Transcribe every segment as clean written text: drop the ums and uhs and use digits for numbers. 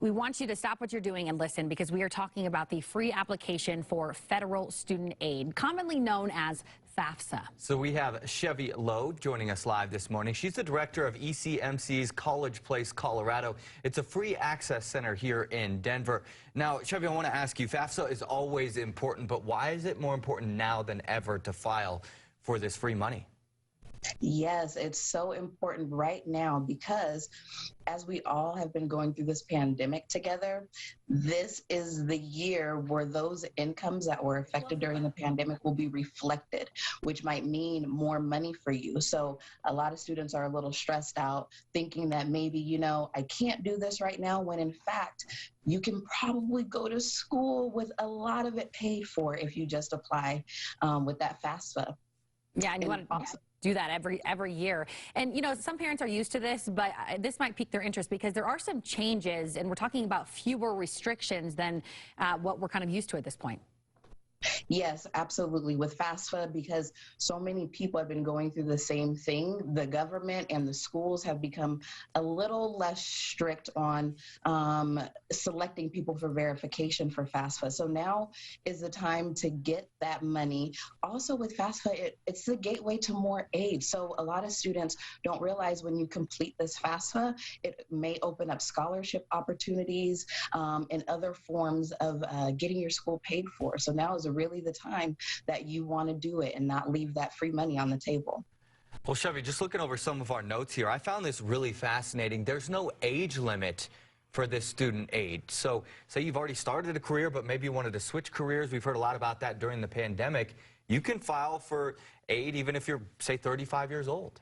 We want you to stop what you're doing and listen because we are talking about the free application for federal student aid, commonly known as FAFSA. So we have Chevy Lowe joining us live this morning. She's the director of ECMC's College Place, Colorado. It's a free access center here in Denver. Now, Chevy, I want to ask you, FAFSA is always important, but why is it more important now than ever to file for this free money? Yes, it's so important right now because as we all have been going through this pandemic together, this is the year where those incomes that were affected during the pandemic will be reflected, which might mean more money for you. So a lot of students are a little stressed out thinking that maybe, I can't do this right now, when in fact, you can probably go to school with a lot of it paid for if you just apply with that FAFSA. Yeah, and you want to do that every year. And, some parents are used to this, but this might pique their interest because there are some changes, and we're talking about fewer restrictions than what we're kind of used to at this point. Yes, absolutely. With FAFSA, because so many people have been going through the same thing, the government and the schools have become a little less strict on selecting people for verification for FAFSA. So now is the time to get that money. Also with FAFSA, it's the gateway to more aid. So a lot of students don't realize when you complete this FAFSA, it may open up scholarship opportunities and other forms of getting your school paid for. So now is really the time that you want to do it and not leave that free money on the table. Well, Chevy, just looking over some of our notes here, I found this really fascinating. There's no age limit for this student aid. So say you've already started a career, but maybe you wanted to switch careers. We've heard a lot about that during the pandemic. You can file for aid even if you're, say, 35 years old.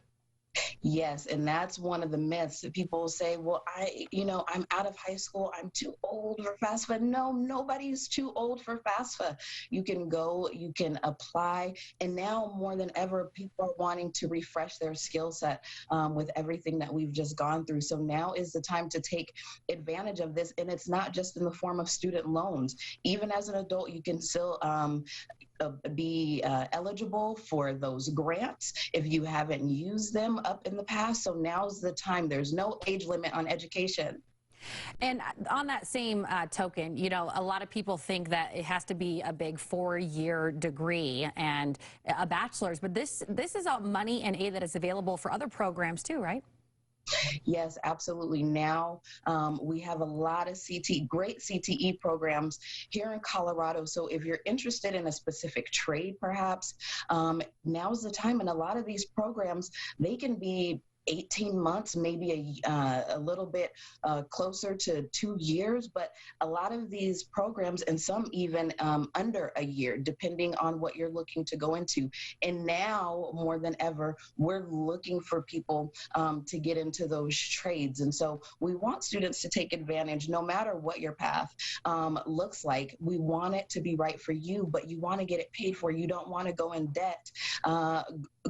Yes, and that's one of the myths that people say, well, I'm out of high school, I'm too old for FAFSA. No, nobody's too old for FAFSA. You can go, you can apply, and now more than ever, people are wanting to refresh their skill set with everything that we've just gone through. So now is the time to take advantage of this, and it's not just in the form of student loans. Even as an adult, you can still be eligible for those grants if you haven't used them up in the past. So now's the time. There's no age limit on education. And on that same token, a lot of people think that it has to be a big 4-year degree and a bachelor's, but this is money and aid that is available for other programs too, right? Yes, absolutely. Now we have a lot of great CTE programs here in Colorado. So if you're interested in a specific trade, perhaps, now's the time. And a lot of these programs, they can be 18 months, maybe a little bit closer to 2 years, but a lot of these programs, and some even under a year, depending on what you're looking to go into. And now more than ever, we're looking for people to get into those trades. And so we want students to take advantage, no matter what your path looks like. We want it to be right for you, but you want to get it paid for. You don't want to go in debt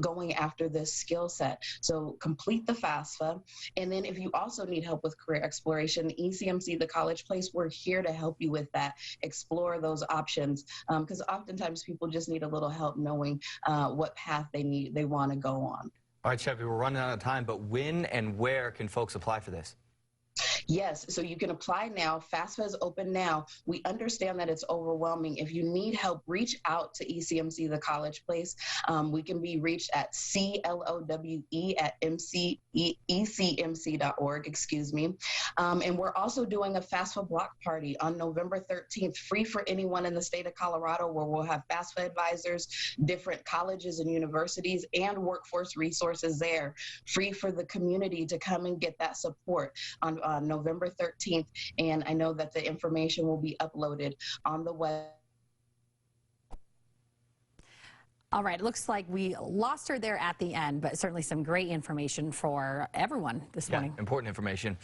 going after this skill set. So complete the FAFSA. And then if you also need help with career exploration, ECMC, the College Place, we're here to help you with that. Explore those options, because oftentimes people just need a little help knowing what path they want to go on. All right, Chevy, we're running out of time, but when and where can folks apply for this? Yes, so you can apply now. FAFSA is open now. We understand that it's overwhelming. If you need help, reach out to ECMC, the College Place. We can be reached at CLOWE@ECMC.org, excuse me. And we're also doing a FAFSA block party on November 13th, free for anyone in the state of Colorado, where we'll have FAFSA advisors, different colleges and universities, and workforce resources there, free for the community to come and get that support on November 13th, and I know that the information will be uploaded on the web. All right, it looks like we lost her there at the end, but certainly some great information for everyone this morning. Important information.